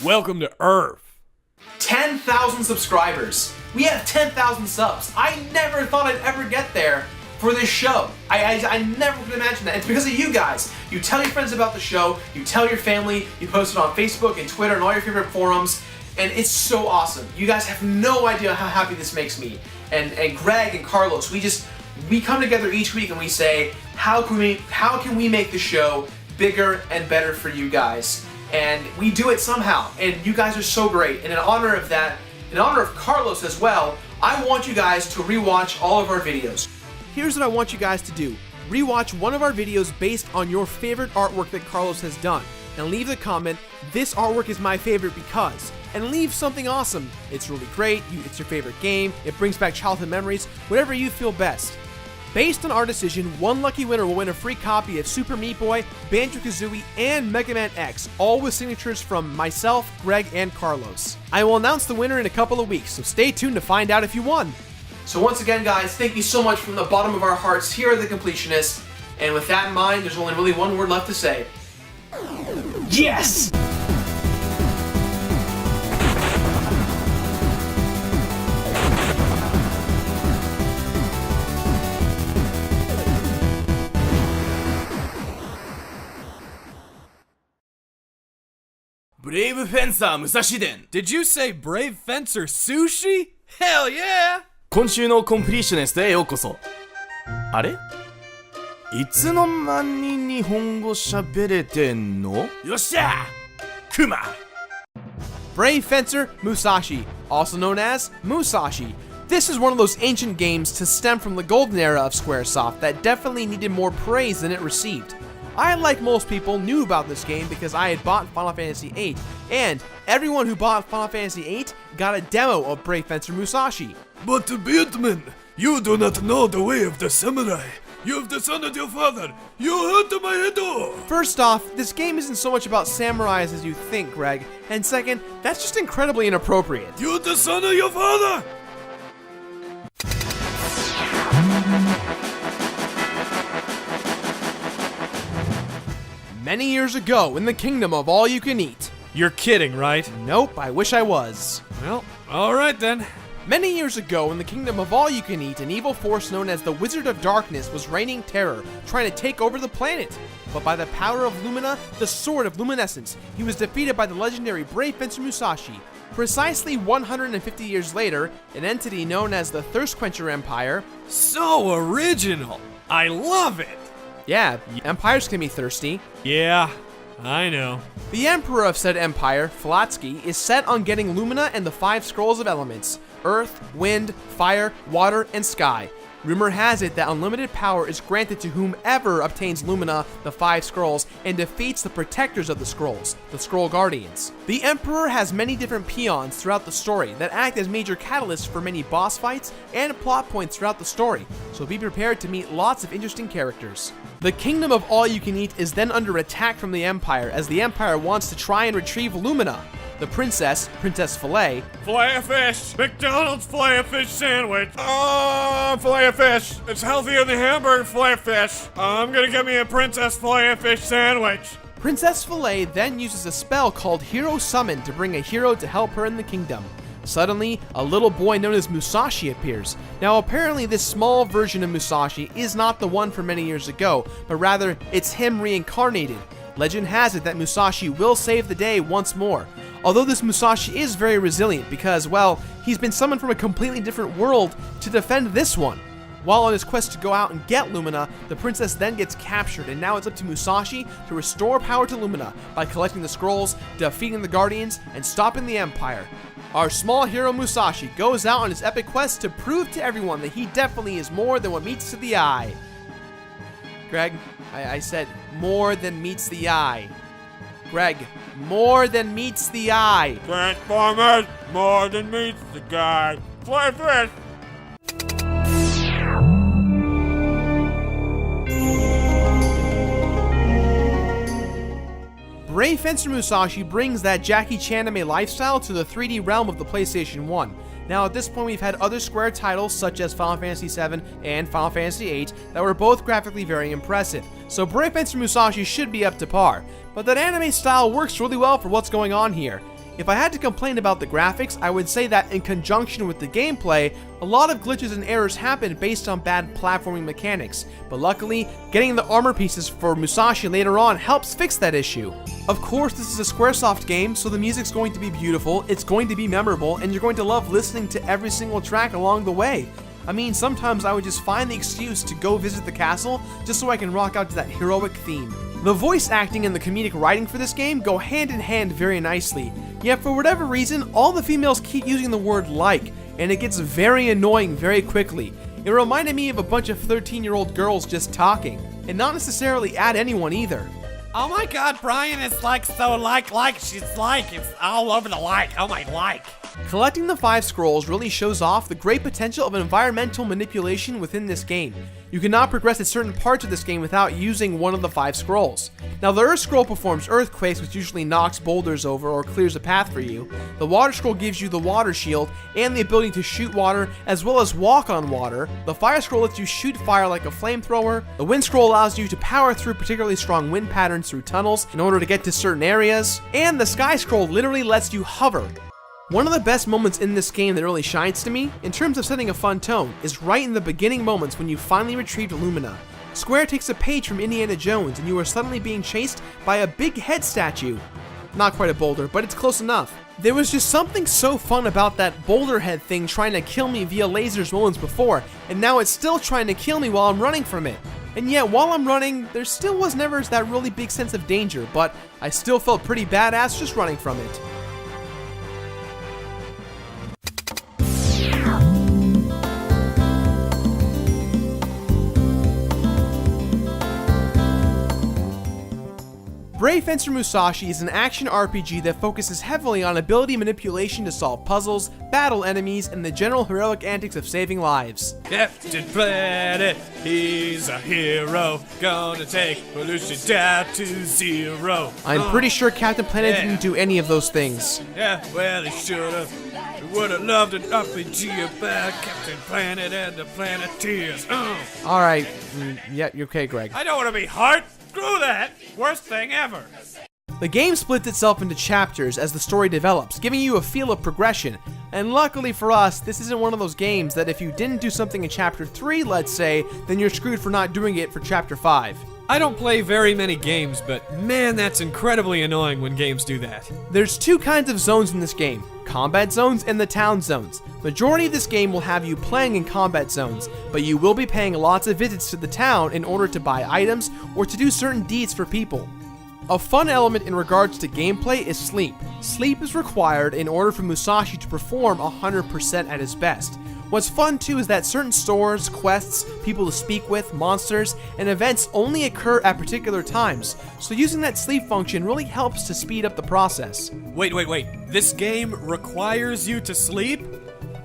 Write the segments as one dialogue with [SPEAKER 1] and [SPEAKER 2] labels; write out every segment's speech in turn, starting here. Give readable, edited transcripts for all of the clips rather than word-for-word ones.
[SPEAKER 1] Welcome to Earth.
[SPEAKER 2] 10,000 subscribers. We have 10,000 subs. I never thought I'd ever get there for this show. I never could imagine that. It's because of you guys. You tell your friends about the show, you tell your family, you post it on Facebook and Twitter and all your favorite forums, and it's so awesome. You guys have no idea how happy this makes me. And Greg and Carlos, we come together each week and we say, how can we make the show bigger and better for you guys? And we do it somehow, and you guys are so great. And in honor of that, in honor of Carlos as well, I want you guys to rewatch all of our videos. Here's what I want you guys to do. Rewatch one of our videos based on your favorite artwork that Carlos has done, and leave the comment, "This artwork is my favorite because," and leave something awesome. It's really great, it's your favorite game, it brings back childhood memories, whatever you feel best. Based on our decision, one lucky winner will win a free copy of Super Meat Boy, Banjo-Kazooie, and Mega Man X, all with signatures from myself, Greg, and Carlos. I will announce the winner in a couple of weeks, so stay tuned to find out if you won. So once again, guys, thank you so much from the bottom of our hearts here at The Completionist, and with that in mind, there's only really one word left to say. Yes!
[SPEAKER 1] Brave Fencer Musashi den. Did you say Brave Fencer Sushi? Hell yeah!
[SPEAKER 3] 今週のコンプリーショニストへようこそ。あれ？いつの間に日本語喋れてんの？
[SPEAKER 1] よっしゃ！クマ！
[SPEAKER 2] Brave Fencer Musashi, also known as Musashi. This is one of those ancient games to stem from the golden era of Squaresoft that definitely needed more praise than it received. I, like most people, knew about this game because I had bought Final Fantasy VIII, and everyone who bought Final Fantasy VIII got a demo of Brave Fencer Musashi.
[SPEAKER 4] But Beardman, you do not know the way of the samurai. You have dishonored your father. You hurt my head off.
[SPEAKER 2] First off, this game isn't so much about samurais as you think, Greg, and second, that's just incredibly inappropriate.
[SPEAKER 4] You dishonor your father!
[SPEAKER 2] Many years ago, in the kingdom of all you can eat.
[SPEAKER 1] You're kidding, right?
[SPEAKER 2] Nope, I wish I was.
[SPEAKER 1] Well, alright then.
[SPEAKER 2] Many years ago, in the kingdom of all you can eat, an evil force known as the Wizard of Darkness was reigning terror, trying to take over the planet. But by the power of Lumina, the Sword of Luminescence, he was defeated by the legendary Brave Fencer Musashi. Precisely 150 years later, an entity known as the Thirst Quencher Empire.
[SPEAKER 1] So original! I love it!
[SPEAKER 2] Yeah, empires can be thirsty.
[SPEAKER 1] Yeah, I know.
[SPEAKER 2] The emperor of said empire, Falatsky, is set on getting Lumina and the 5 scrolls of elements: earth, wind, fire, water, and sky. Rumor has it that unlimited power is granted to whomever obtains Lumina, the 5 scrolls, and defeats the protectors of the scrolls, the Scroll Guardians. The Emperor has many different peons throughout the story that act as major catalysts for many boss fights and plot points throughout the story, so be prepared to meet lots of interesting characters. The kingdom of all you can eat is then under attack from the Empire, as the Empire wants to try and retrieve Lumina. The princess, Princess Filet,
[SPEAKER 4] Filet-O-Fish! McDonald's Filet-O-Fish sandwich! Oh, Filet-O-Fish! It's healthier than hamburger Filet-O-Fish! I'm gonna get me a Princess Filet-O-Fish sandwich!
[SPEAKER 2] Princess Filet then uses a spell called Hero Summon to bring a hero to help her in the kingdom. Suddenly, a little boy known as Musashi appears. Now apparently this small version of Musashi is not the one from many years ago, but rather it's him reincarnated. Legend has it that Musashi will save the day once more. Although this Musashi is very resilient because, well, he's been summoned from a completely different world to defend this one. While on his quest to go out and get Lumina, the princess then gets captured, and now it's up to Musashi to restore power to Lumina by collecting the scrolls, defeating the Guardians, and stopping the Empire. Our small hero Musashi goes out on his epic quest to prove to everyone that he definitely is more than what meets to the eye. Greg, I said more than meets the eye. Greg, more than meets the eye.
[SPEAKER 4] Transformers, more than meets the guy. Filet-O-Fish!
[SPEAKER 2] Brave Fencer Musashi brings that Jackie Chan anime lifestyle to the 3D realm of the PlayStation 1. Now at this point we've had other Square titles such as Final Fantasy VII and Final Fantasy VIII that were both graphically very impressive, so Brave Fencer Musashi should be up to par. But that anime style works really well for what's going on here. If I had to complain about the graphics, I would say that in conjunction with the gameplay, a lot of glitches and errors happen based on bad platforming mechanics, but luckily, getting the armor pieces for Musashi later on helps fix that issue. Of course, this is a Squaresoft game, so the music's going to be beautiful, it's going to be memorable, and you're going to love listening to every single track along the way. I mean, sometimes I would just find the excuse to go visit the castle just so I can rock out to that heroic theme. The voice acting and the comedic writing for this game go hand in hand very nicely, yet for whatever reason, all the females keep using the word like, and it gets very annoying very quickly. It reminded me of a bunch of 13-year-old girls just talking, and not necessarily at anyone either.
[SPEAKER 4] Oh my god, Brian is like so she's like, it's all over the like, oh my like.
[SPEAKER 2] Collecting the 5 scrolls really shows off the great potential of environmental manipulation within this game. You cannot progress at certain parts of this game without using one of the 5 scrolls. Now, the Earth Scroll performs earthquakes, which usually knocks boulders over or clears a path for you. The Water Scroll gives you the Water Shield and the ability to shoot water as well as walk on water. The Fire Scroll lets you shoot fire like a flamethrower. The Wind Scroll allows you to power through particularly strong wind patterns through tunnels in order to get to certain areas. And the Sky Scroll literally lets you hover. One of the best moments in this game that really shines to me, in terms of setting a fun tone, is right in the beginning moments when you finally retrieved Lumina. Square takes a page from Indiana Jones and you are suddenly being chased by a big head statue. Not quite a boulder, but it's close enough. There was just something so fun about that boulder head thing trying to kill me via lasers moments before, and now it's still trying to kill me while I'm running from it. And yet, while I'm running, there still was never that really big sense of danger, but I still felt pretty badass just running from it. Brave Fencer Musashi is an action RPG that focuses heavily on ability manipulation to solve puzzles, battle enemies, and the general heroic antics of saving lives.
[SPEAKER 4] Captain Planet, he's a hero, gonna take pollution down to 0.
[SPEAKER 2] I'm pretty sure Captain Planet didn't do any of those things.
[SPEAKER 4] Yeah, well, he should've. We would've loved an RPG about Captain Planet and the Planeteers.
[SPEAKER 2] Alright, yeah, you're okay, Greg.
[SPEAKER 4] I don't want to be hard. Screw that. Worst thing ever.
[SPEAKER 2] The game splits itself into chapters as the story develops, giving you a feel of progression. And luckily for us, this isn't one of those games that if you didn't do something in chapter 3, let's say, then you're screwed for not doing it for chapter 5.
[SPEAKER 1] I don't play very many games, but man, that's incredibly annoying when games do that.
[SPEAKER 2] There's 2 kinds of zones in this game, combat zones and the town zones. Majority of this game will have you playing in combat zones, but you will be paying lots of visits to the town in order to buy items or to do certain deeds for people. A fun element in regards to gameplay is sleep. Sleep is required in order for Musashi to perform 100% at his best. What's fun too is that certain stores, quests, people to speak with, monsters, and events only occur at particular times, so using that sleep function really helps to speed up the process.
[SPEAKER 1] Wait. This game requires you to sleep?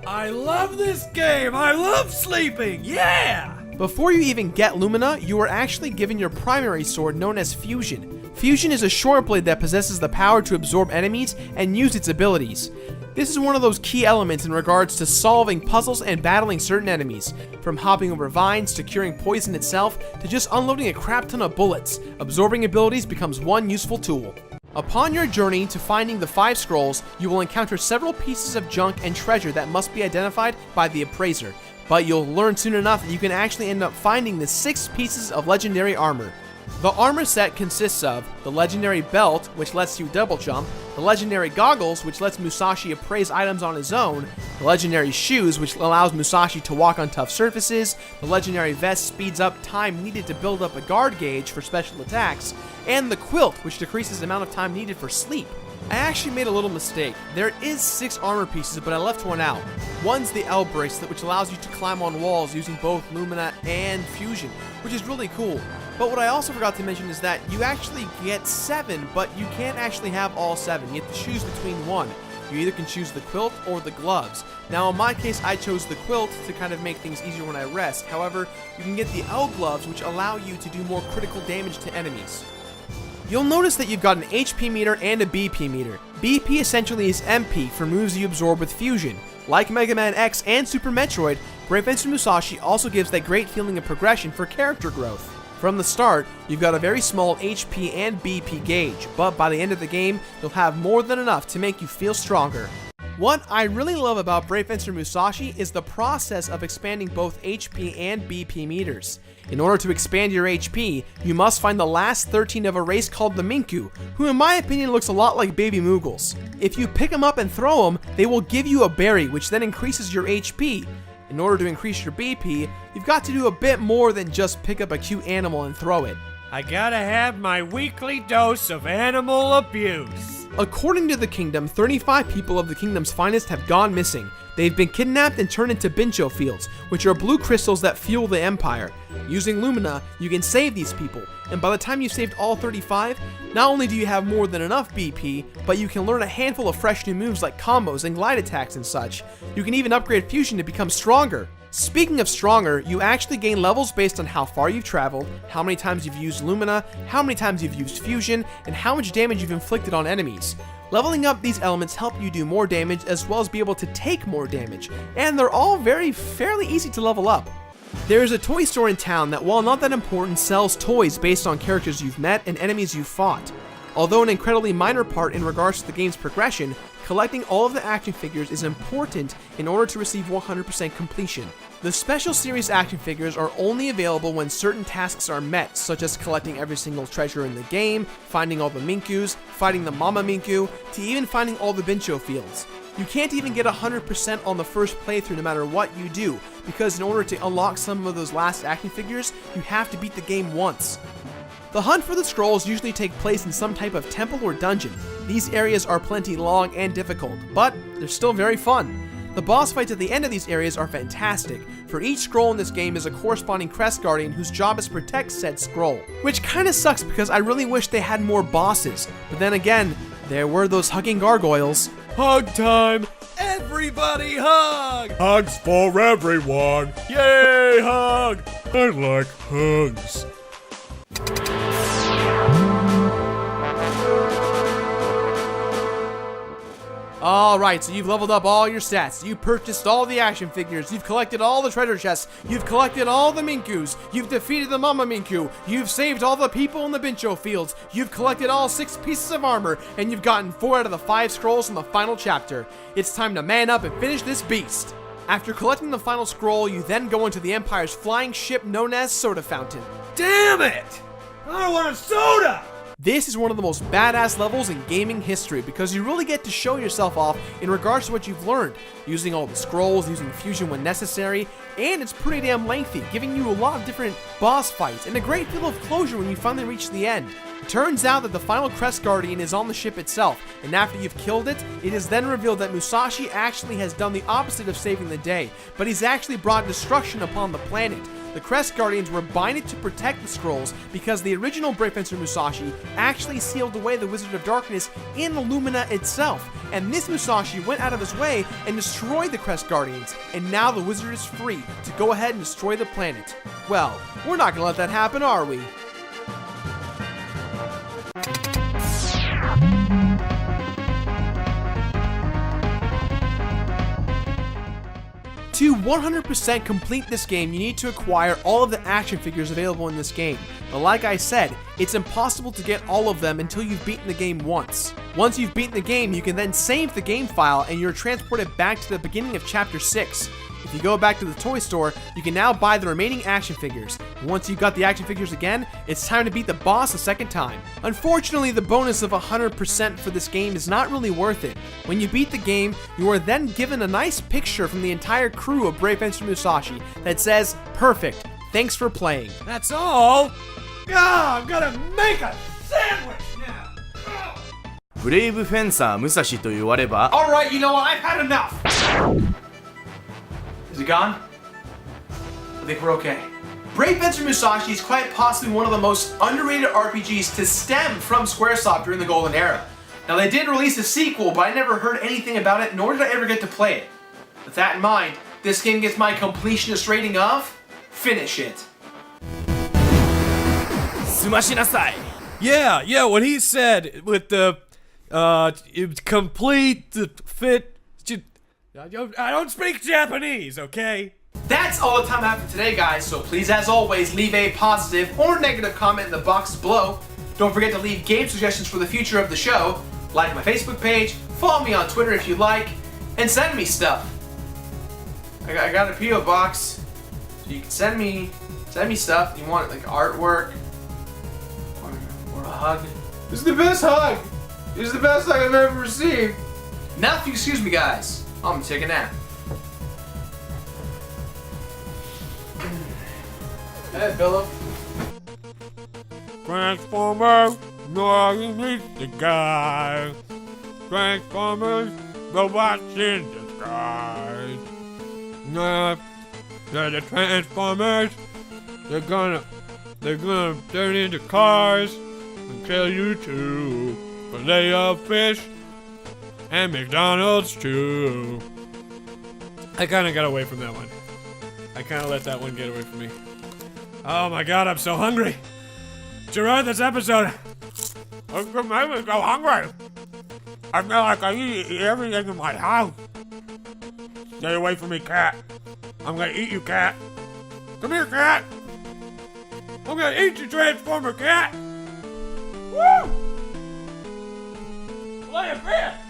[SPEAKER 1] I love this game! I love sleeping! Yeah!
[SPEAKER 2] Before you even get Lumina, you are actually given your primary sword known as Fusion. Fusion is a short blade that possesses the power to absorb enemies and use its abilities. This is one of those key elements in regards to solving puzzles and battling certain enemies. From hopping over vines to curing poison itself to just unloading a crap ton of bullets, absorbing abilities becomes one useful tool. Upon your journey to finding the 5 scrolls, you will encounter several pieces of junk and treasure that must be identified by the appraiser, but you'll learn soon enough that you can actually end up finding the 6 pieces of legendary armor. The armor set consists of the legendary belt, which lets you double jump, the legendary goggles, which lets Musashi appraise items on his own, the legendary shoes, which allows Musashi to walk on tough surfaces, the legendary vest speeds up time needed to build up a guard gauge for special attacks, and the quilt, which decreases the amount of time needed for sleep. I actually made a little mistake. There is 6 armor pieces, but I left one out. One's the L bracelet, which allows you to climb on walls using both Lumina and Fusion, which is really cool. But what I also forgot to mention is that you actually get 7, but you can't actually have all 7. You have to choose between one. You either can choose the quilt or the gloves. Now in my case, I chose the quilt to kind of make things easier when I rest. However, you can get the L gloves, which allow you to do more critical damage to enemies. You'll notice that you've got an HP meter and a BP meter. BP essentially is MP for moves you absorb with Fusion. Like Mega Man X and Super Metroid, Brave Fencer Musashi also gives that great feeling of progression for character growth.
[SPEAKER 5] From the start, you've got a very small HP and BP gauge, but by the end of the game, you'll have more than enough to make you feel stronger. What I really love about Brave Fencer Musashi is the process of expanding both HP and BP meters. In order to expand your HP, you must find the last 13 of a race called the Minku, who in my opinion looks a lot like baby Moogles. If you pick them up and throw them, they will give you a berry, which then increases your HP. In order to increase your BP, you've got to do a bit more than just pick up a cute animal and throw it.
[SPEAKER 1] I gotta have my weekly dose of animal abuse.
[SPEAKER 5] According to the kingdom, 35 people of the kingdom's finest have gone missing. They've been kidnapped and turned into Bincho fields, which are blue crystals that fuel the empire. Using Lumina, you can save these people, and by the time you've saved all 35, not only do you have more than enough BP, but you can learn a handful of fresh new moves like combos and glide attacks and such. You can even upgrade fusion to become stronger. Speaking of stronger, you actually gain levels based on how far you've traveled, how many times you've used Lumina, how many times you've used Fusion, and how much damage you've inflicted on enemies. Leveling up these elements help you do more damage as well as be able to take more damage, and they're all fairly easy to level up. There is a toy store in town that, while not that important, sells toys based on characters you've met and enemies you've fought. Although an incredibly minor part in regards to the game's progression, collecting all of the action figures is important in order to receive 100% completion. The special series action figures are only available when certain tasks are met, such as collecting every single treasure in the game, finding all the Minkus, fighting the Mama Minku, to even finding all the Bincho fields. You can't even get 100% on the first playthrough no matter what you do, because in order to unlock some of those last action figures, you have to beat the game once. The hunt for the scrolls usually take place in some type of temple or dungeon. These areas are plenty long and difficult, but they're still very fun. The boss fights at the end of these areas are fantastic. For each scroll in this game is a corresponding crest guardian whose job is to protect said scroll. Which kinda sucks because I really wish they had more bosses. But then again, there were those hugging gargoyles.
[SPEAKER 1] Hug time! Everybody hug!
[SPEAKER 4] Hugs for everyone. Yay, hug. I like hugs.
[SPEAKER 5] Alright, so you've leveled up all your stats, you've purchased all the action figures, you've collected all the treasure chests, you've collected all the Minkus, you've defeated the Mama Minku, you've saved all the people in the Bincho fields, you've collected all 6 pieces of armor, and you've gotten 4 out of the 5 scrolls in the final chapter. It's time to man up and finish this beast. After collecting the final scroll, you then go into the Empire's flying ship known as Soda Fountain.
[SPEAKER 1] Damn it! I don't want a soda!
[SPEAKER 5] This is one of the most badass levels in gaming history because you really get to show yourself off in regards to what you've learned, using all the scrolls, using fusion when necessary, and it's pretty damn lengthy, giving you a lot of different boss fights and a great feel of closure when you finally reach the end. It turns out that the final Crest Guardian is on the ship itself, and after you've killed it, it is then revealed that Musashi actually has done the opposite of saving the day, but he's actually brought destruction upon the planet. The Crest Guardians were binded to protect the scrolls because the original Brave Fencer Musashi actually sealed away the Wizard of Darkness in the Lumina itself, and this Musashi went out of his way and destroyed the Crest Guardians, and now the Wizard is free to go ahead and destroy the planet. Well, we're not gonna let that happen, are we? To 100% complete this game, you need to acquire all of the action figures available in this game. But like I said, it's impossible to get all of them until you've beaten the game once. Once you've beaten the game, you can then save the game file and you're transported back to the beginning of Chapter 6. If you go back to the toy store, you can now buy the remaining action figures. And once you've got the action figures again, it's time to beat the boss a second time. Unfortunately, the bonus of 100% for this game is not really worth it. When you beat the game, you are then given a nice picture from the entire crew of Brave Fencer Musashi that says, "Perfect, thanks for playing."
[SPEAKER 1] That's all? Ah, I'm gonna make a sandwich now!
[SPEAKER 3] ブレイブフェンサー武蔵と言われば
[SPEAKER 2] Alright, you know what? I've had enough! Is it gone? I think we're okay. Brave Fencer Musashi is quite possibly one of the most underrated RPGs to stem from Squaresoft during the Golden Era. Now they did release a sequel, but I never heard anything about it, nor did I ever get to play it. With that in mind, this game gets my completionist rating of finish it.
[SPEAKER 3] 済ましなさい
[SPEAKER 1] Yeah, what he said with the, complete, the fit, I don't speak Japanese, okay?
[SPEAKER 2] That's all the time I have for today, guys, so please, as always, leave a positive or negative comment in the box below. Don't forget to leave game suggestions for the future of the show, like my Facebook page, follow me on Twitter if you like, and send me stuff. I got a P.O. box, so you can send me stuff. You want like artwork, or a hug. This is the best hug! This is the best hug I've ever received. Now if you excuse me, guys, I'm gonna take a nap. Hey, Philip.
[SPEAKER 4] Transformers, no, you need the guy. Transformers, robots in disguise. Nah, they're the Transformers. They're gonna turn into cars and kill you too. Filet of fish and McDonald's too. I kind of got away from that one. I kind of let that one get away from me. Oh my god, I'm so hungry. To run this episode, I'm so hungry. I feel like I eat everything in my house. Stay away from me, cat. I'm gonna eat you, cat. Come here, cat. I'm gonna eat you, Transformer cat. Woo! Play a fish.